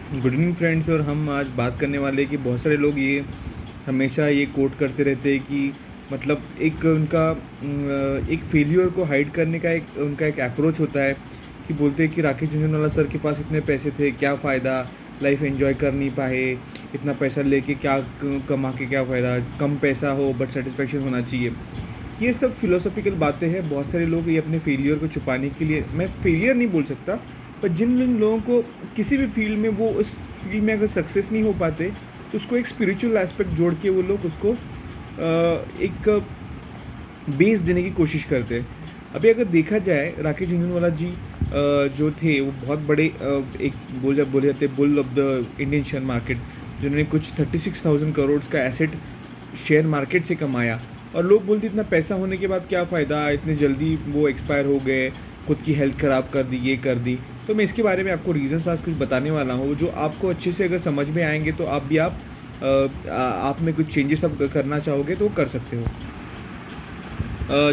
Good evening friends. और हम आज बात करने वाले हैं कि बहुत सारे लोग ये हमेशा ये कोट करते रहते हैं कि मतलब एक उनका एक फेलियर को हाइड करने का एक उनका एक अप्रोच होता है कि बोलते हैं कि राकेश झुनझुनवाला सर के पास इतने पैसे थे, क्या फ़ायदा, लाइफ एंजॉय कर नहीं पाए, इतना पैसा लेके क्या कमा के क्या फ़ायदा, कम पैसा हो बट सेटिस्फेक्शन होना चाहिए। ये सब फिलोसॉफिकल बातें हैं। बहुत सारे लोग ये अपने फेलियर को छुपाने के लिए, मैं फेलियर नहीं बोल सकता, पर जिन जिन लोगों को किसी भी फील्ड में वो उस फील्ड में अगर सक्सेस नहीं हो पाते तो उसको एक स्पिरिचुअल एस्पेक्ट जोड़ के वो लोग उसको एक बेस देने की कोशिश करते हैं। अभी अगर देखा जाए, राकेश झुनझुनवाला जी जो थे वो बहुत बड़े एक बोले जाते bull of the Indian share market, जिन्होंने कुछ 36,000 करोड़ का एसेट शेयर मार्केट से कमाया। और लोग बोलते इतना पैसा होने के बाद क्या फ़ायदा, इतने जल्दी वो एक्सपायर हो गए, खुद की हेल्थ ख़राब कर दी, ये कर दी। तो मैं इसके बारे में आपको रीज़न्स आज कुछ बताने वाला हूँ जो आपको अच्छे से अगर समझ में आएंगे तो आप भी आप में कुछ चेंजेस आप करना चाहोगे तो वो कर सकते हो।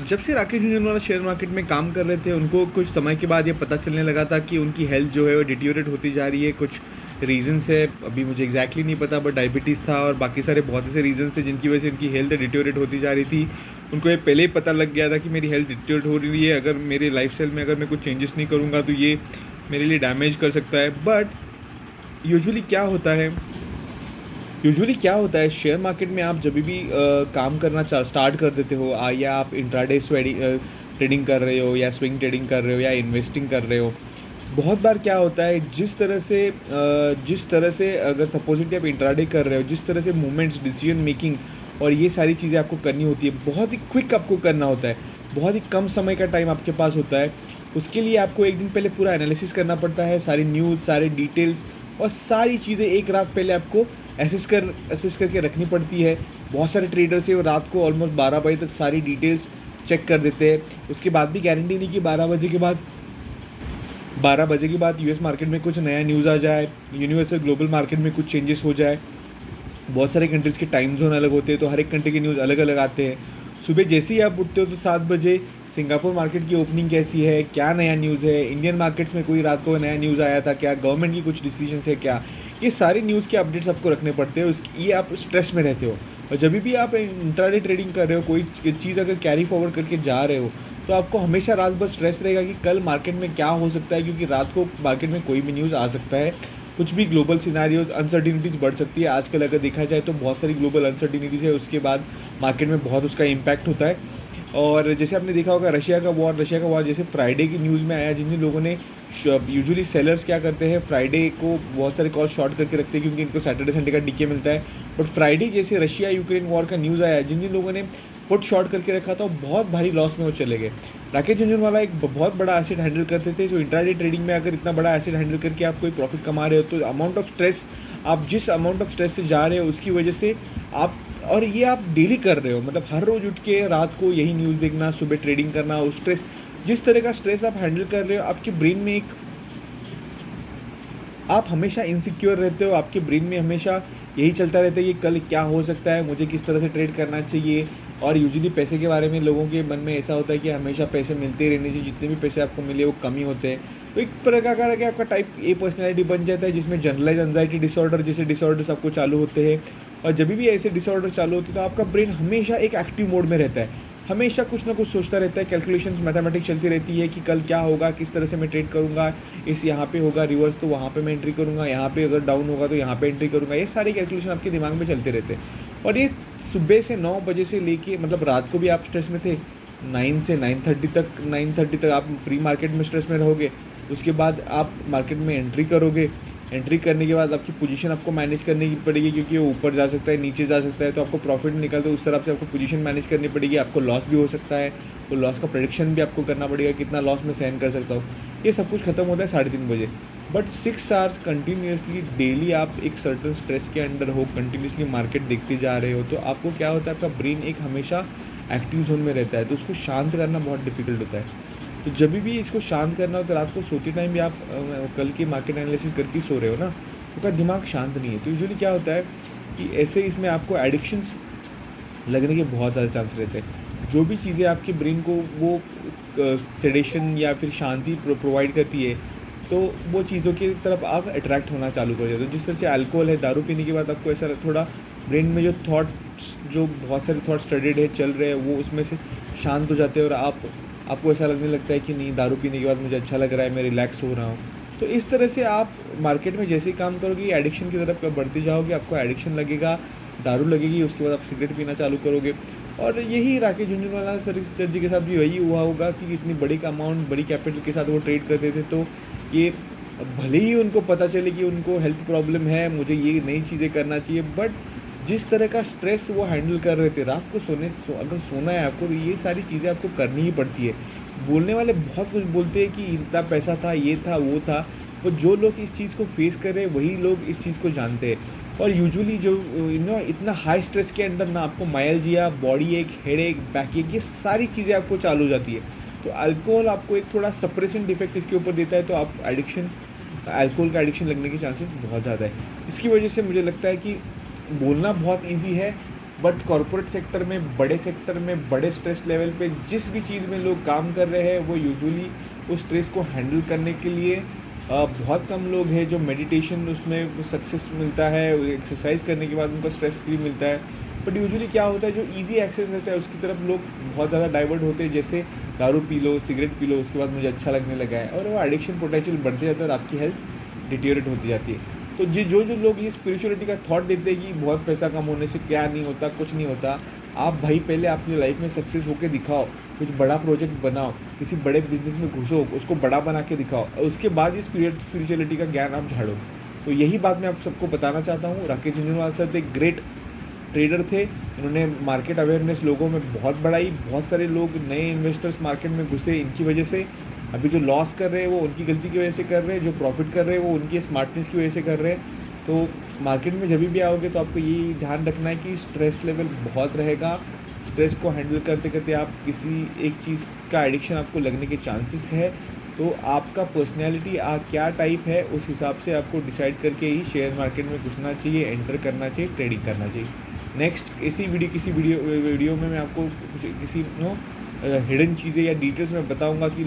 जब से राकेश झुनझुनवाला शेयर मार्केट में काम कर रहे थे, उनको कुछ समय के बाद ये पता चलने लगा था कि उनकी हेल्थ जो है वो डिटीरियोरेट होती जा रही है। कुछ रीज़न्स है, अभी मुझे एग्जैक्टली नहीं पता, बट डायबिटीज़ था और बाकी सारे बहुत ऐसे रीज़न्स थे जिनकी वजह से उनकी हेल्थ डिटीरियोरेट होती जा रही थी। उनको ये पहले ही पता लग गया था कि मेरी हेल्थ डिटीरियोरेट हो रही है, अगर मेरे लाइफस्टाइल में अगर मैं कुछ चेंजेस नहीं करूँगा तो ये मेरे लिए डैमेज कर सकता है। बट यूजुअली क्या होता है यूजुअली क्या होता है शेयर मार्केट में आप जब भी काम करना स्टार्ट कर देते हो, या आप इंट्राडे ट्रेडिंग कर रहे हो या स्विंग ट्रेडिंग कर रहे हो या इन्वेस्टिंग कर रहे हो, बहुत बार क्या होता है जिस तरह से अगर सपोजिटली आप इंट्राडे कर रहे हो, जिस तरह से मूवमेंट्स, डिसीजन मेकिंग और ये सारी चीज़ें आपको करनी होती है, बहुत ही क्विक आपको करना होता है, बहुत ही कम समय का टाइम आपके पास होता है। उसके लिए आपको एक दिन पहले पूरा एनालिसिस करना पड़ता है, सारी न्यूज़, सारे डिटेल्स और सारी चीज़ें एक रात पहले आपको एसेस करके रखनी पड़ती है। बहुत सारे ट्रेडर्स हैं वो रात को ऑलमोस्ट 12 बजे तक सारी डिटेल्स चेक कर देते हैं। उसके बाद भी गारंटी नहीं कि 12 बजे के बाद यूएस मार्केट में कुछ नया न्यूज़ आ जाए, यूनिवर्सल ग्लोबल मार्केट में कुछ चेंजेस हो जाए। बहुत सारे कंट्रीज़ के टाइम जोन अलग होते हैं, तो हर एक कंट्री के न्यूज़ अलग अलग आते हैं। सुबह जैसे ही आप उठते हो तो 7 बजे सिंगापुर मार्केट की ओपनिंग कैसी है, क्या नया न्यूज़ है, इंडियन मार्केट्स में कोई रात को नया न्यूज़ आया था क्या, गवर्नमेंट की कुछ डिसीजन है क्या, ये सारे न्यूज़ के अपडेट्स आपको रखने पड़ते हैं। ये आप स्ट्रेस में रहते हो। और जब भी आप इंट्राडे ट्रेडिंग कर रहे हो, कोई चीज़ अगर कैरी फॉरवर्ड करके जा रहे हो, तो आपको हमेशा रात भर स्ट्रेस रहेगा कि कल मार्केट में क्या हो सकता है, क्योंकि रात को मार्केट में कोई भी न्यूज़ आ सकता है, कुछ भी ग्लोबल सिनारियोज, अनसर्टिनिटीज़ बढ़ सकती है। आजकल अगर देखा जाए तो बहुत सारी ग्लोबल अनसर्टिनिटीज़ है, उसके बाद मार्केट में बहुत उसका इम्पैक्ट होता है। और जैसे आपने देखा होगा रशिया का वॉर जैसे फ्राइडे की न्यूज़ में आया, जिन जिन लोगों ने यूजुअली सेलर्स क्या करते हैं, फ्राइडे को बहुत सारे कॉल शॉर्ट करके रखते हैं क्योंकि इनको सैटरडे संडे का डीके मिलता है। बट फ्राइडे जैसे रशिया यूक्रेन वॉर का न्यूज़ आया, जिन जिन लोगों ने पुट शॉर्ट करके रखा था वो बहुत भारी लॉस में वो चले गए। राकेश झुनझुनवाला एक बहुत बड़ा एसेट हैंडल करते थे। जो इंट्राडे ट्रेडिंग में अगर इतना बड़ा एसेट हैंडल करके आप कोई प्रॉफिट कमा रहे हो, तो अमाउंट ऑफ स्ट्रेस, आप जिस अमाउंट ऑफ स्ट्रेस से जा रहे हो उसकी वजह से आप, और ये आप डेली कर रहे हो, मतलब हर रोज़ उठ के रात को यही न्यूज़ देखना, सुबह ट्रेडिंग करना, उस स्ट्रेस, जिस तरह का स्ट्रेस आप हैंडल कर रहे हो, आपके ब्रेन में एक, आप हमेशा इनसिक्योर रहते हो। आपके ब्रेन में हमेशा यही चलता रहता है कि कल क्या हो सकता है, मुझे किस तरह से ट्रेड करना चाहिए। और यूजुअली पैसे के बारे में लोगों के मन में ऐसा होता है कि हमेशा पैसे मिलते रहने चाहिए, जितने भी पैसे आपको मिले वो कम ही होते हैं। तो एक प्रकार का आपका टाइप ए पर्सनैलिटी बन जाता है, जिसमें जनरलाइज एंजाइटी डिसऑर्डर जैसे डिसऑर्डर्स आपको चालू होते हैं। और जब भी ऐसे डिसऑर्डर चालू होते हैं तो आपका ब्रेन हमेशा एक एक्टिव मोड में रहता है, हमेशा कुछ ना कुछ सोचता रहता है, कैलकुलेशंस, मैथमेटिक्स चलती रहती है कि कल क्या होगा, किस तरह से मैं ट्रेड करूँगा, इस यहाँ पे होगा रिवर्स तो वहाँ पे मैं एंट्री करूँगा, यहाँ पे अगर डाउन होगा तो यहाँ पे एंट्री करूँगा। ये सारे कैलकुलेशन आपके दिमाग में चलते रहते हैं। और ये सुबह से 9 बजे से लेके, मतलब रात को भी आप स्ट्रेस में थे, 9 तक आप प्री मार्केट में स्ट्रेस में रहोगे। उसके बाद आप मार्केट में एंट्री करोगे, एंट्री करने के बाद आपकी पोजीशन आपको मैनेज करने की पड़ेगी, क्योंकि वो ऊपर जा सकता है, नीचे जा सकता है, तो आपको प्रॉफिट निकलता है, उस तरफ से आपको पोजीशन मैनेज करनी पड़ेगी। आपको लॉस भी हो सकता है, वो लॉस का प्रेडिक्शन भी आपको करना पड़ेगा, कितना लॉस मैं सहन कर सकता हूँ। ये सब कुछ खत्म होता है 3:30 बजे। बट 6 आवर्स कंटिन्यूसली डेली आप एक सर्टन स्ट्रेस के अंडर हो, कंटिन्यूसली मार्केट देखते जा रहे हो, तो आपको क्या होता है, आपका ब्रेन एक हमेशा एक्टिव जोन में रहता है, तो उसको शांत करना बहुत डिफिकल्ट होता है। तो जब भी इसको शांत करना हो तो रात को सोते टाइम भी आप कल की मार्केट एनालिसिस करके सो रहे हो ना, आपका दिमाग शांत नहीं है। तो यूजुअली क्या होता है कि ऐसे इसमें आपको एडिक्शंस लगने के बहुत ज़्यादा चांस रहते हैं। जो भी चीज़ें आपके ब्रेन को वो सेडेशन या फिर शांति प्रोवाइड करती है, तो वो चीज़ों की तरफ आप अट्रैक्ट होना चालू कर जाते हो। जिस तरह से अल्कोहल है, दारू पीने के बाद आपको ऐसा थोड़ा ब्रेन में जो थॉट्स, जो बहुत सारे थॉट स्टडीड है, चल रहे हैं, वो उसमें से शांत हो जाते हैं और आपको ऐसा लगने लगता है कि नहीं, दारू पीने के बाद मुझे अच्छा लग रहा है, मैं रिलैक्स हो रहा हूँ। तो इस तरह से आप मार्केट में जैसे ही काम करोगे, एडिक्शन की तरफ बढ़ते जाओगे, आपको एडिक्शन लगेगा, दारू लगेगी, उसके बाद आप सिगरेट पीना चालू करोगे। और यही राकेश झुनझुनवाला सर जी के साथ भी वही हुआ होगा कि इतनी बड़ी अमाउंट, बड़ी कैपिटल के साथ वो ट्रेड करते थे। तो ये भले ही उनको पता चले कि उनको हेल्थ प्रॉब्लम है, मुझे ये नई चीज़ें करना चाहिए, बट जिस तरह का स्ट्रेस वो हैंडल कर रहे थे, रात को अगर सोना है आपको, तो ये सारी चीज़ें आपको करनी ही पड़ती है। बोलने वाले बहुत कुछ बोलते हैं कि इतना पैसा था, ये था, वो था, पर जो लोग इस चीज़ को फेस कर रहे हैं वही लोग इस चीज़ को जानते हैं। और यूजुअली जो इतना हाई स्ट्रेस के अंदर ना आपको माइल्जिया, बॉडी एक, हेडेक, बैक एक, ये सारी चीज़ें आपको चालू हो जाती है। तो अल्कोहल आपको एक थोड़ा सप्रेसेंट इफेक्ट इसके ऊपर देता है, तो आप अल्कोहल का एडिक्शन लगने के चांसेस बहुत ज़्यादा है। इसकी वजह से मुझे लगता है कि बोलना बहुत ईजी है, बट कॉरपोरेट सेक्टर में, बड़े सेक्टर में, बड़े स्ट्रेस लेवल पे जिस भी चीज़ में लोग काम कर रहे हैं, वो यूजुअली उस स्ट्रेस को हैंडल करने के लिए बहुत कम लोग हैं जो मेडिटेशन, उसमें सक्सेस मिलता है, एक्सरसाइज करने के बाद उनका स्ट्रेस फ्री मिलता है। बट यूजुअली क्या होता है, जो इजी एक्सेस रहता है उसकी तरफ लोग बहुत ज़्यादा डाइवर्ट होते हैं। जैसे दारू P low, cigarette P low, उसके बाद मुझे अच्छा लगने लगा है, और वो एडिक्शन पोटेंशियल बढ़ते जाता है और आपकी हेल्थ डिटीरियरेट होती जाती है। तो जो जो लोग ये स्पिरिचुअलिटी का थॉट देते हैं कि बहुत पैसा कम होने से क्या नहीं होता, कुछ नहीं होता, आप भाई पहले अपनी लाइफ में सक्सेस होकर दिखाओ, कुछ बड़ा प्रोजेक्ट बनाओ, किसी बड़े बिजनेस में घुसो, उसको बड़ा बना के दिखाओ, और उसके बाद ये स्पिरिचुअलिटी का ज्ञान आप झाड़ो। तो यही बात मैं आप सबको बताना चाहता हूँ। राकेश झुनझुनवाला सर एक ग्रेट ट्रेडर थे, इन्होंने मार्केट अवेयरनेस लोगों में बहुत बढ़ाई, बहुत सारे लोग नए इन्वेस्टर्स मार्केट में घुसे इनकी वजह से। अभी जो लॉस कर रहे हैं वो उनकी गलती की वजह से कर रहे हैं, जो प्रॉफिट कर रहे हैं वो उनकी स्मार्टनेस की वजह से कर रहे हैं। तो मार्केट में जब भी आओगे तो आपको ये ध्यान रखना है कि स्ट्रेस लेवल बहुत रहेगा। स्ट्रेस को हैंडल करते करते आप किसी एक चीज़ का एडिक्शन आपको लगने के चांसेस है। तो आपका पर्सनैलिटी क्या टाइप है, उस हिसाब से आपको डिसाइड करके ही शेयर मार्केट में घुसना चाहिए, एंटर करना चाहिए, ट्रेडिंग करना चाहिए। नेक्स्ट किसी वीडियो में मैं आपको कुछ किसी हिडन चीज़ें या डिटेल्स में बताऊंगा कि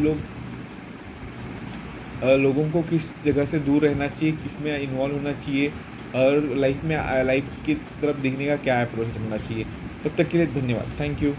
लोगों को किस जगह से दूर रहना चाहिए, किस में इन्वॉल्व होना चाहिए, और लाइफ की तरफ देखने का क्या अप्रोच रखना चाहिए। तब तक के लिए धन्यवाद, थैंक यू।